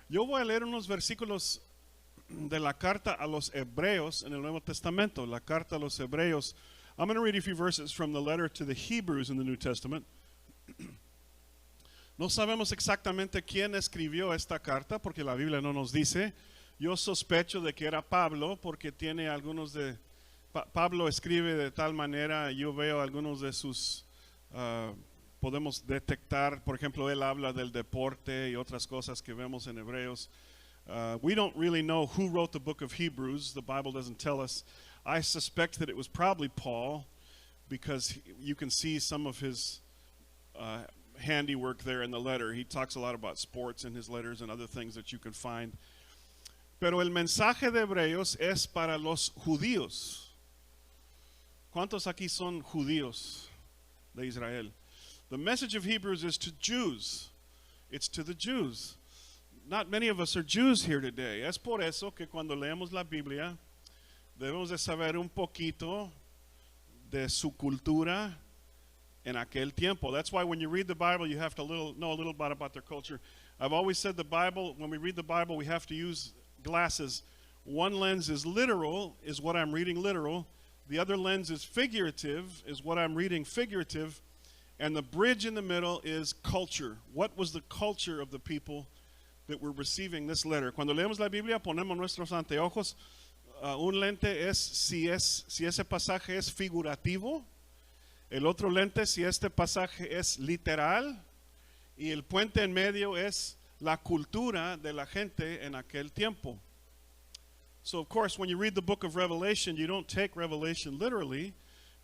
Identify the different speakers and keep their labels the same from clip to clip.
Speaker 1: Yo voy a leer unos versículos de la carta a los Hebreos en el Nuevo Testamento, la carta a los Hebreos. I'm going to read a few verses from the letter to the Hebrews in the New Testament. No sabemos exactamente quién escribió esta carta porque la Biblia no nos dice. Yo sospecho de que era Pablo porque tiene algunos de... Pablo escribe de tal manera, yo veo algunos de sus... podemos detectar, por ejemplo, él habla del deporte y otras cosas que vemos en Hebreos. We don't really know who wrote the book of Hebrews. The Bible doesn't tell us. I suspect that it was probably Paul because you can see some of his handiwork there in the letter. He talks a lot about sports in his letters and other things that you can find. Pero el mensaje de Hebreos es para los judíos. ¿Cuántos aquí son judíos de Israel? The message of Hebrews is to Jews. It's to the Jews. Not many of us are Jews here today. Es por eso que cuando leemos la Biblia debemos de saber un poquito de su cultura en aquel tiempo. That's why when you read the Bible you have to know a little bit about their culture. I've always said the Bible, when we read the Bible we have to use glasses. One lens is literal, is what I'm reading literal. The other lens is figurative, is what I'm reading figurative. And the bridge in the middle is culture. What was the culture of the people that were receiving this letter? Cuando leemos la Biblia ponemos nuestros anteojos. Un lente es si ese pasaje es figurativo. El otro lente si este pasaje es literal. Y el puente en medio es la cultura de la gente en aquel tiempo. So of course when you read the book of Revelation you don't take Revelation literally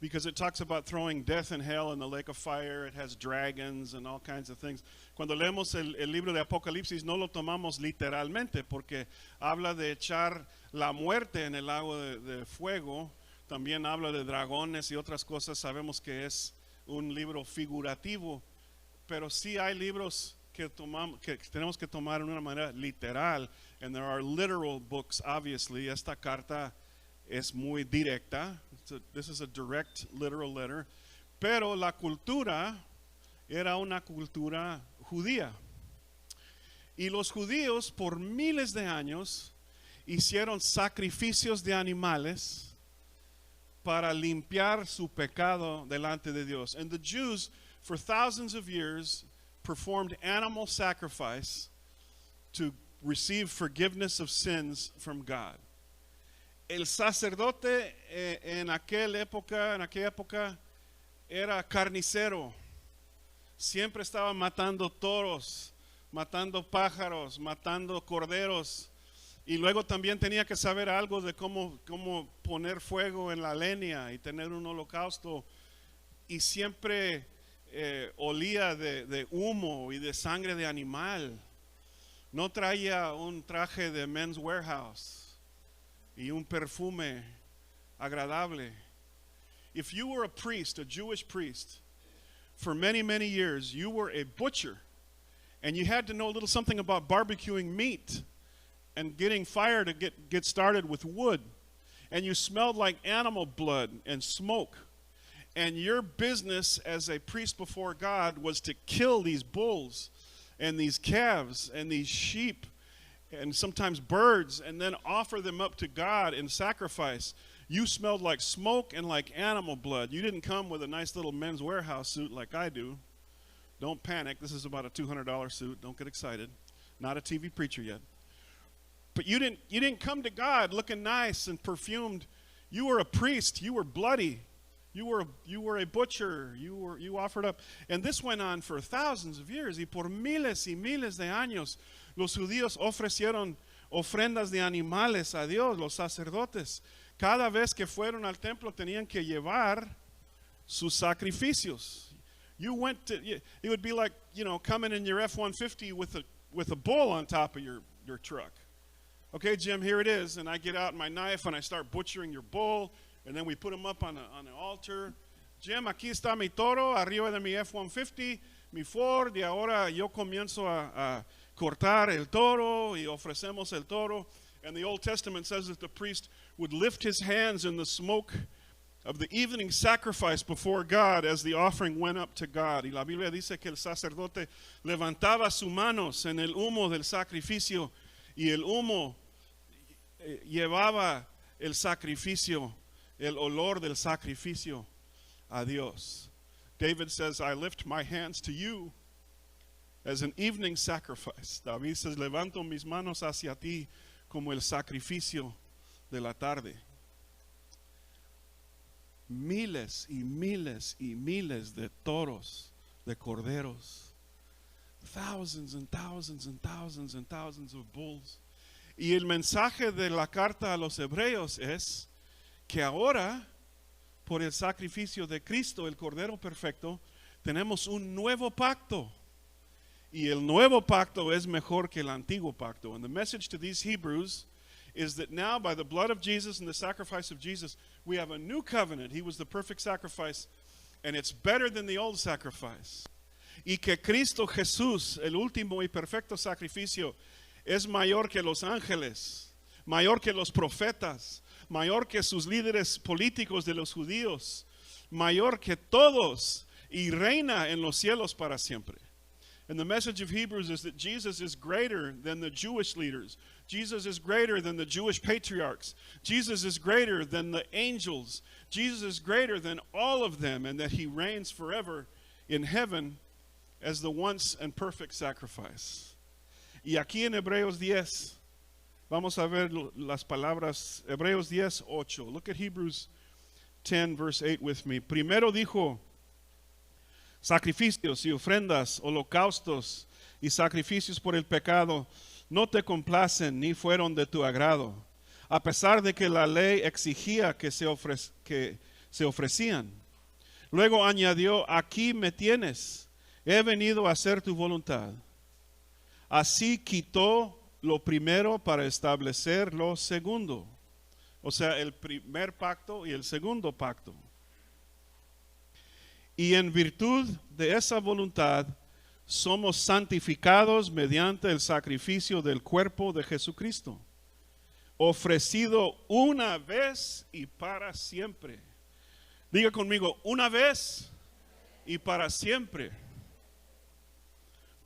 Speaker 1: because it talks about throwing death and hell in the lake of fire. It has dragons and all kinds of things. Cuando leemos el libro de Apocalipsis no lo tomamos literalmente porque habla de echar la muerte en el lago de fuego. También habla de dragones y otras cosas. Sabemos que es un libro figurativo, pero sí hay libros que tenemos que tomar de una manera literal. And there are literal books, obviously. Esta carta es muy directa. This is a direct, literal letter. Pero la cultura era una cultura judía. Y los judíos por miles de años hicieron sacrificios de animales para limpiar su pecado delante de Dios. And the Jews, for thousands of years, performed animal sacrifice to receive forgiveness of sins from God. El sacerdote en aquella época era carnicero. Siempre estaba matando toros, matando pájaros, matando corderos. Y luego también tenía que saber algo de cómo poner fuego en la leña y tener un holocausto. Y siempre olía de humo y de sangre de animal. No traía un traje de Men's Warehouse y un perfume agradable. If you were a priest, a Jewish priest, for many, many years, you were a butcher, and you had to know a little something about barbecuing meat and getting fire to get started with wood, and you smelled like animal blood and smoke. And your business as a priest before God was to kill these bulls and these calves and these sheep and sometimes birds and then offer them up to God in sacrifice. You smelled like smoke and like animal blood. You didn't come with a nice little Men's Warehouse suit like I do. Don't panic. This is about a $200 suit. Don't get excited. Not a TV preacher yet. But you didn't come to God looking nice and perfumed. You were a priest. You were bloody. You were a butcher. You offered up. And this went on for thousands of years. Y por miles y miles de años, los judíos ofrecieron ofrendas de animales a Dios, los sacerdotes. Cada vez que fueron al templo tenían que llevar sus sacrificios. It would be like, coming in your F-150 with a bull on top of your truck. Okay, Jim, here it is. And I get out my knife and I start butchering your bull. And then we put him up on an altar. Jim, aquí está mi toro, arriba de mi F-150, mi Ford, y ahora yo comienzo a cortar el toro y ofrecemos el toro. And the Old Testament says that the priest would lift his hands in the smoke of the evening sacrifice before God as the offering went up to God. Y la Biblia dice que el sacerdote levantaba sus manos en el humo del sacrificio y el humo llevaba el sacrificio, el olor del sacrificio a Dios. David says, I lift my hands to you as an evening sacrifice. David says, levanto mis manos hacia ti como el sacrificio de la tarde. Miles y miles y miles de toros, de corderos. Thousands and thousands and thousands and thousands of bulls. Y el mensaje de la carta a los hebreos es que ahora, por el sacrificio de Cristo, el Cordero Perfecto, tenemos un nuevo pacto. Y el nuevo pacto es mejor que el antiguo pacto. And the message to these Hebrews is that now by the blood of Jesus and the sacrifice of Jesus, we have a new covenant. He was the perfect sacrifice, and it's better than the old sacrifice. Y que Cristo Jesús, el último y perfecto sacrificio, es mayor que los ángeles, mayor que los profetas, mayor que sus líderes políticos de los judíos, mayor que todos, y reina en los cielos para siempre. And the message of Hebrews is that Jesus is greater than the Jewish leaders. Jesus is greater than the Jewish patriarchs. Jesus is greater than the angels. Jesus is greater than all of them, and that he reigns forever in heaven as the once and perfect sacrifice. Y aquí en Hebreos 10, vamos a ver las palabras, Hebreos 10:8. Look at Hebrews 10, verse 8 with me. Primero dijo, sacrificios y ofrendas, holocaustos y sacrificios por el pecado no te complacen ni fueron de tu agrado, a pesar de que la ley exigía que se ofrecían. Luego añadió, aquí me tienes, he venido a hacer tu voluntad. Así quitó lo primero para establecer lo segundo. O sea, el primer pacto y el segundo pacto. Y en virtud de esa voluntad somos santificados mediante el sacrificio del cuerpo de Jesucristo, ofrecido una vez y para siempre. Diga conmigo, una vez y para siempre.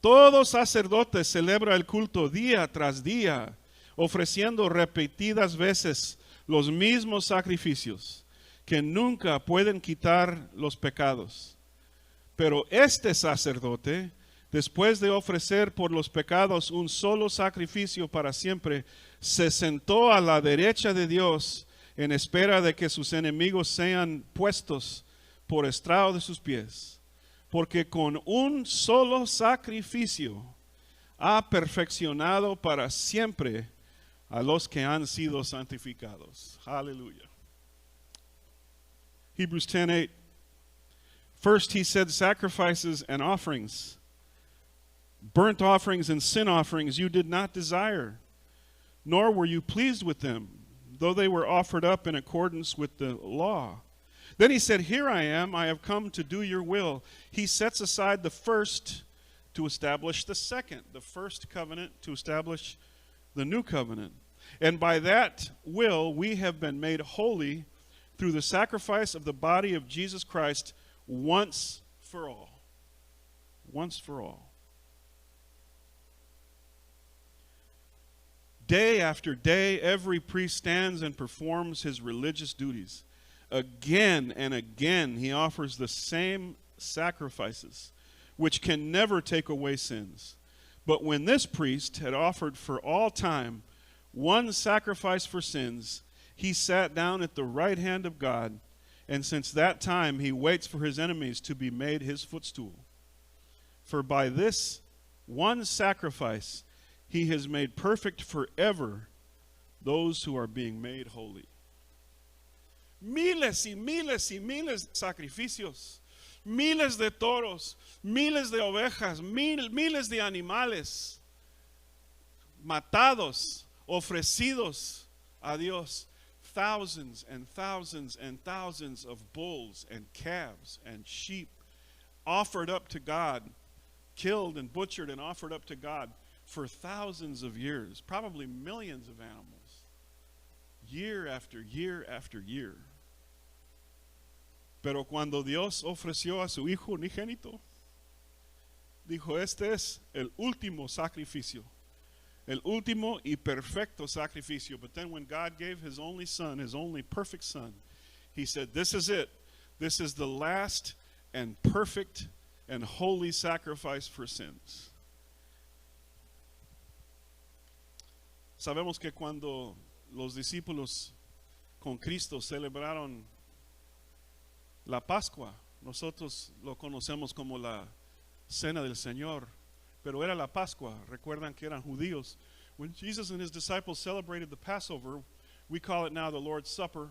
Speaker 1: Todo sacerdote celebra el culto día tras día, ofreciendo repetidas veces los mismos sacrificios que nunca pueden quitar los pecados. Pero este sacerdote, después de ofrecer por los pecados un solo sacrificio para siempre, se sentó a la derecha de Dios en espera de que sus enemigos sean puestos por estrado de sus pies. Porque con un solo sacrificio ha perfeccionado para siempre a los que han sido santificados. Aleluya. Hebrews 10:8. First he said sacrifices and offerings, burnt offerings and sin offerings you did not desire, nor were you pleased with them, though they were offered up in accordance with the law. Then he said, here I am, I have come to do your will. He sets aside the first to establish the second, the first covenant to establish the new covenant. And by that will we have been made holy through the sacrifice of the body of Jesus Christ once for all. Once for all. Day after day, every priest stands and performs his religious duties. Again and again, he offers the same sacrifices, which can never take away sins. But when this priest had offered for all time one sacrifice for sins, he sat down at the right hand of God, and since that time he waits for his enemies to be made his footstool. For by this one sacrifice he has made perfect forever those who are being made holy. Miles y miles y miles de sacrificios, miles de toros, miles de ovejas, miles de animales matados, ofrecidos a Dios. Thousands and thousands and thousands of bulls and calves and sheep offered up to God, killed and butchered and offered up to God for thousands of years, probably millions of animals, year after year after year. Pero cuando Dios ofreció a su Hijo unigénito, dijo, este es el último sacrificio, el último y perfecto sacrificio. But then when God gave his only son, his only perfect son, he said, this is it. This is the last and perfect and holy sacrifice for sins. Sabemos que cuando los discípulos con Cristo celebraron la Pascua, nosotros lo conocemos como la Cena del Señor, pero era la Pascua. Recuerdan que eran judíos. When Jesus and his disciples celebrated the Passover, we call it now the Lord's Supper,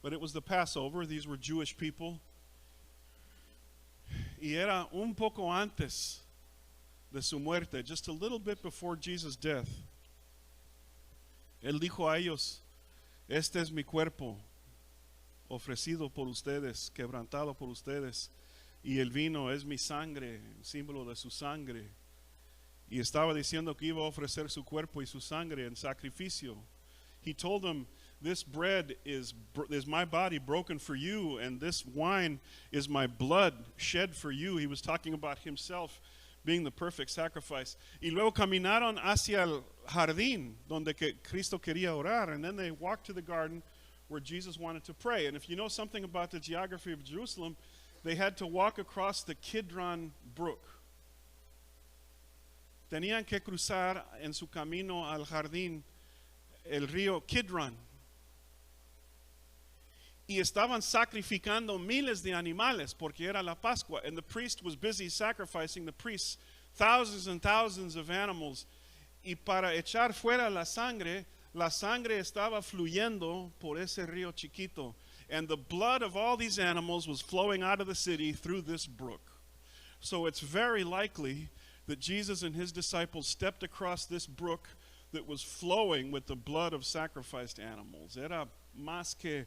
Speaker 1: but it was the Passover. These were Jewish people. Y era un poco antes de su muerte, just a little bit before Jesus' death. Él dijo a ellos, este es mi cuerpo, ofrecido por ustedes, quebrantado por ustedes, y el vino es mi sangre, símbolo de su sangre. Y estaba diciendo que iba a ofrecer su cuerpo y su sangre en sacrificio. He told them, this bread is my body broken for you, and this wine is my blood shed for you. He was talking about himself being the perfect sacrifice. Y luego caminaron hacia el jardín donde que Cristo quería orar, and then they walked to the garden where Jesus wanted to pray. And if you know something about the geography of Jerusalem, they had to walk across the Kidron Brook. Tenían que cruzar en su camino al jardín el río Kidron. Y estaban sacrificando miles de animales porque era la Pascua. And the priest was busy sacrificing, the priests, thousands and thousands of animals. Y para echar fuera la sangre estaba fluyendo por ese río chiquito. And the blood of all these animals was flowing out of the city through this brook. So it's very likely that Jesus and his disciples stepped across this brook that was flowing with the blood of sacrificed animals. Era más que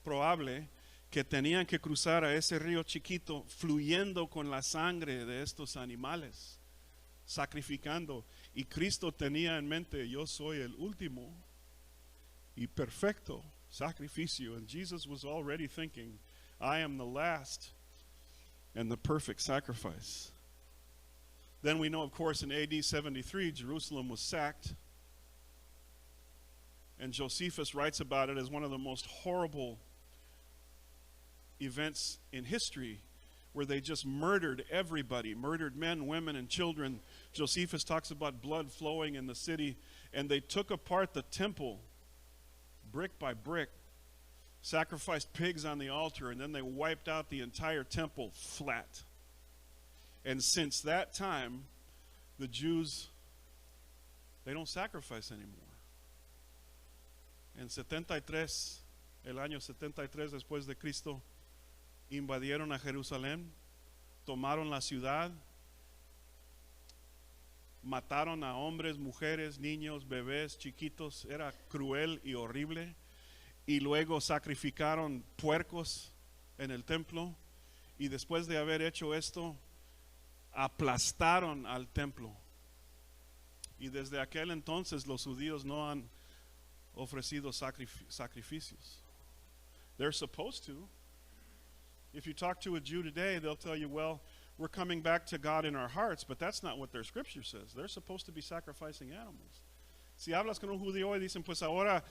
Speaker 1: probable que tenían que cruzar a ese río chiquito fluyendo con la sangre de estos animales, sacrificando. Y Cristo tenía en mente, yo soy el último y perfecto sacrificio. And Jesus was already thinking, I am the last and the perfect sacrifice. Then we know, of course, in AD 73, Jerusalem was sacked. And Josephus writes about it as one of the most horrible events in history, where they just murdered everybody, murdered men, women, and children. Josephus talks about blood flowing in the city, and they took apart the temple brick by brick, sacrificed pigs on the altar, and then they wiped out the entire temple flat. And since that time, the Jews, they don't sacrifice anymore. En 73, el año 73 después de Cristo, invadieron a Jerusalén, tomaron la ciudad, mataron a hombres, mujeres, niños, bebés, chiquitos. Era cruel y horrible. Y luego sacrificaron puercos en el templo. Y después de haber hecho esto, aplastaron al templo. Y desde aquel entonces los judíos no han ofrecido sacrificios. They're supposed to. If you talk to a Jew today, they'll tell you, well, we're coming back to God in our hearts, but that's not what their scripture says. They're supposed to be sacrificing animals. Si hablas con un judío y dicen, pues ahora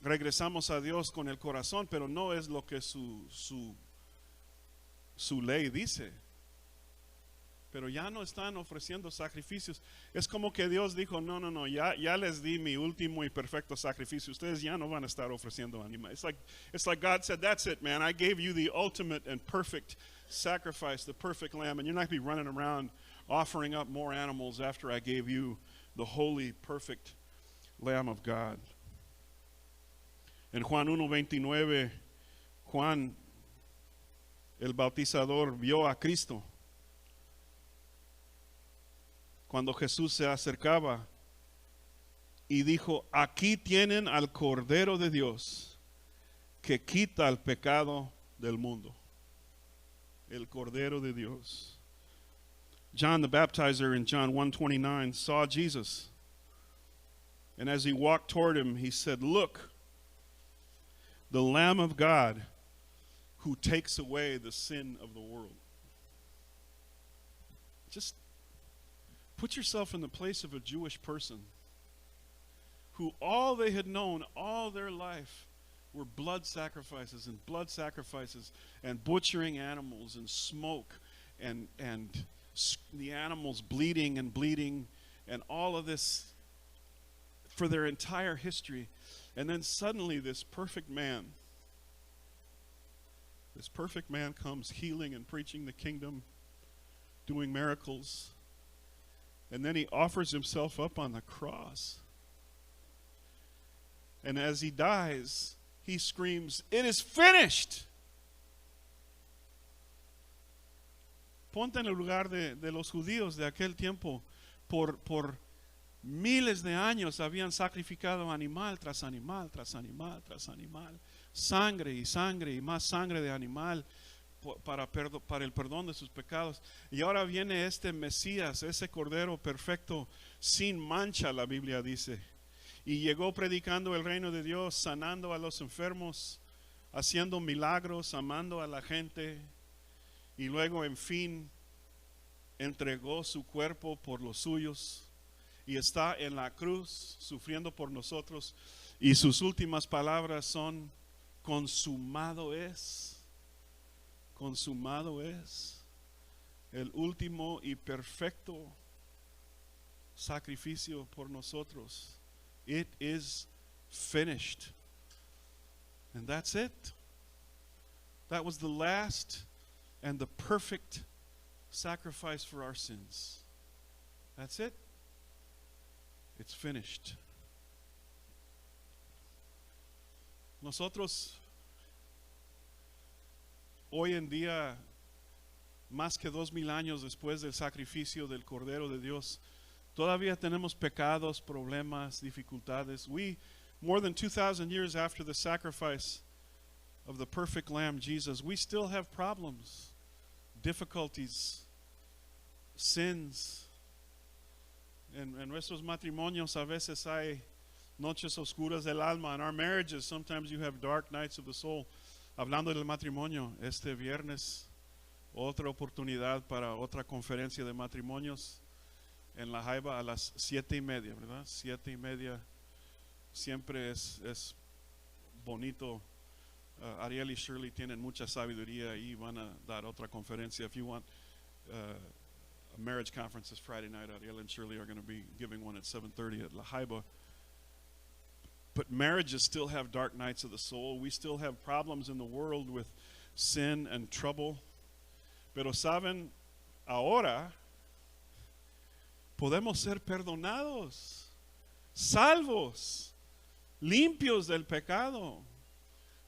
Speaker 1: regresamos a Dios con el corazón, pero no es lo que su ley dice. Pero ya no están ofreciendo sacrificios. Es como que Dios dijo, no, ya les di mi último y perfecto sacrificio. Ustedes ya no van a estar ofreciendo animales. It's like God said, that's it, man. I gave you the ultimate and perfect sacrifice, the perfect lamb, and you're not going to be running around offering up more animals after I gave you the holy, perfect Lamb of God. En Juan 1:29, Juan, el bautizador, vio a Cristo cuando Jesús se acercaba y dijo, aquí tienen al Cordero de Dios que quita el pecado del mundo. El Cordero de Dios. John the Baptizer in John 1:29 saw Jesus And as he walked toward him, he said, "Look, the Lamb of God who takes away the sin of the world." Just put yourself in the place of a Jewish person who all they had known all their life were blood sacrifices and butchering animals and smoke and the animals bleeding and all of this for their entire history. And then suddenly this perfect man comes healing and preaching the kingdom, doing miracles. And then he offers himself up on the cross. And as he dies, he screams, "It is finished." Ponte en el lugar de los judíos de aquel tiempo. Por miles de años habían sacrificado animal tras animal, tras animal, tras animal. Sangre y más sangre de animal para el perdón de sus pecados. Y ahora viene este Mesías, ese Cordero perfecto, sin mancha, la Biblia dice. Y llegó predicando el reino de Dios, sanando a los enfermos, haciendo milagros, amando a la gente. Y luego, en fin, entregó su cuerpo por los suyos. Y está en la cruz, sufriendo por nosotros. Y sus últimas palabras son: consumado es. Consumado es. El último y perfecto sacrificio por nosotros. It is finished. And that's it. That was the last and the perfect sacrifice for our sins. That's it. It's finished. Nosotros hoy en día, más que 2000 años después del sacrificio del Cordero de Dios, todavía tenemos pecados, problemas, dificultades. We, more than 2,000 years after the sacrifice of the perfect Lamb, Jesus, we still have problems, difficulties, sins. En nuestros matrimonios a veces hay noches oscuras del alma. In our marriages, sometimes you have dark nights of the soul. Hablando del matrimonio, este viernes, otra oportunidad para otra conferencia de matrimonios en La Jaiba a las 7:30, ¿verdad? 7:30. Siempre es bonito. Ariel y Shirley tienen mucha sabiduría y van a dar otra conferencia. If you want a marriage conference this Friday night, Ariel and Shirley are going to be giving one at 7:30 at La Jaiba. But marriages still have dark nights of the soul. We still have problems in the world with sin and trouble. Pero saben, ahora podemos ser perdonados, salvos, limpios del pecado.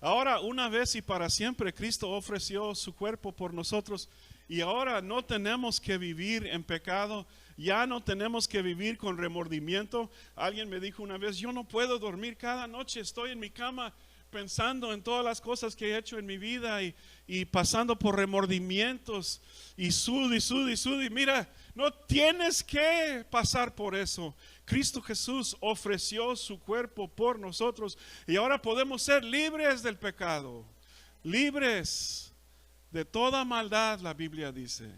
Speaker 1: Ahora, una vez y para siempre, Cristo ofreció su cuerpo por nosotros. Y ahora no tenemos que vivir en pecado, ya no tenemos que vivir con remordimiento. Alguien me dijo una vez: yo no puedo dormir cada noche, estoy en mi cama pensando en todas las cosas que he hecho en mi vida y pasando por remordimientos y sud y mira, no tienes que pasar por eso. Cristo Jesús ofreció su cuerpo por nosotros y ahora podemos ser libres del pecado, libres de toda maldad. La Biblia dice,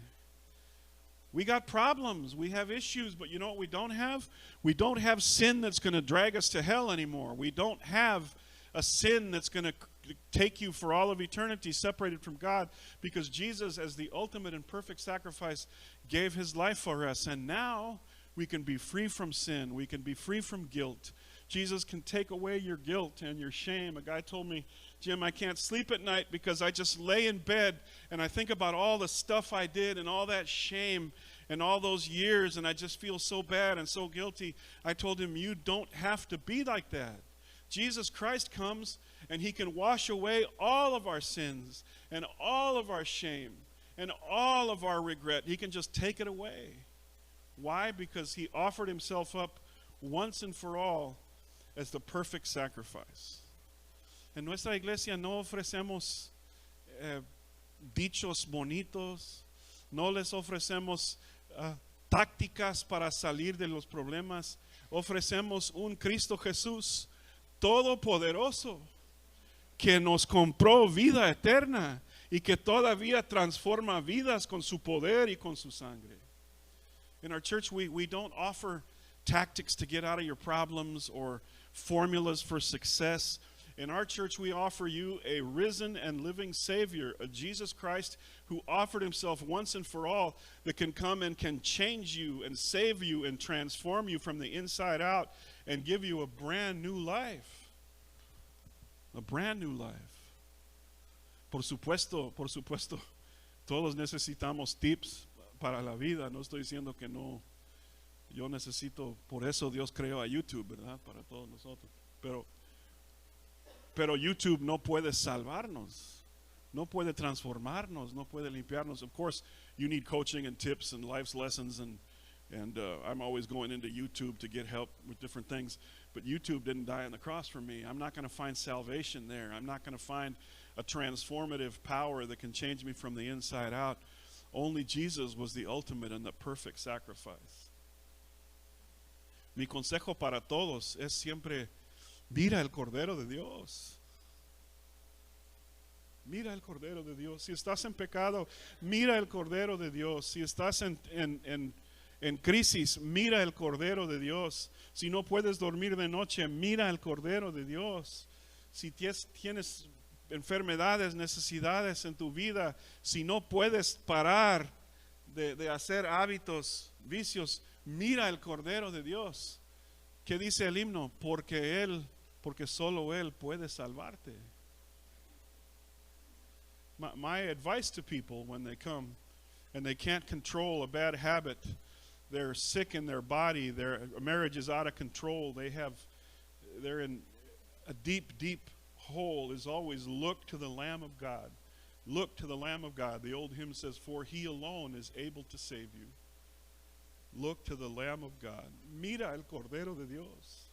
Speaker 1: we got problems, we have issues, but you know what we don't have? We don't have sin that's going to drag us to hell anymore. We don't have a sin that's going to take you for all of eternity separated from God, because Jesus, as the ultimate and perfect sacrifice, gave his life for us. And now we can be free from sin, we can be free from guilt. Jesus can take away your guilt and your shame. A guy told me, Jim, I can't sleep at night because I just lay in bed and I think about all the stuff I did and all that shame and all those years, and I just feel so bad and so guilty. I told him, you don't have to be like that. Jesus Christ comes and he can wash away all of our sins and all of our shame and all of our regret. He can just take it away. Why? Because he offered himself up once and for all as the perfect sacrifice. En nuestra iglesia no ofrecemos dichos bonitos, no les ofrecemos tácticas para salir de los problemas ofrecemos un Cristo Jesús todopoderoso que nos compró vida eterna y que todavía transforma vidas con su poder y con su sangre. In our church, we don't offer tactics to get out of your problems or formulas for success. In our church, we offer you a risen and living Savior, a Jesus Christ who offered himself once and for all, that can come and can change you and save you and transform you from the inside out and give you a brand new life. A brand new life. Por supuesto, todos necesitamos tips para la vida. No estoy diciendo que no. Yo necesito, por eso Dios creó a YouTube, ¿verdad? Para todos nosotros. Pero YouTube no puede salvarnos, no puede transformarnos, no puede limpiarnos. Of course, you need coaching and tips and life's lessons, and I'm always going into YouTube to get help with different things. But YouTube didn't die on the cross for me. I'm not going to find salvation there. I'm not going to find a transformative power that can change me from the inside out. Only Jesus was the ultimate and the perfect sacrifice. Mi consejo para todos es siempre: mira el Cordero de Dios. Mira el Cordero de Dios. Si estás en pecado, mira el Cordero de Dios. Si estás en crisis, mira el Cordero de Dios. Si no puedes dormir de noche, mira el Cordero de Dios. Si tienes enfermedades, necesidades en tu vida, si no puedes parar de hacer hábitos, vicios, mira el Cordero de Dios. ¿Qué dice el himno? Porque solo Él puede salvarte. My advice to people when they come and they can't control a bad habit, they're sick in their body, their marriage is out of control, they're in a deep, deep hole, is always look to the Lamb of God. Look to the Lamb of God. The old hymn says, for He alone is able to save you. Look to the Lamb of God. Mira el Cordero de Dios.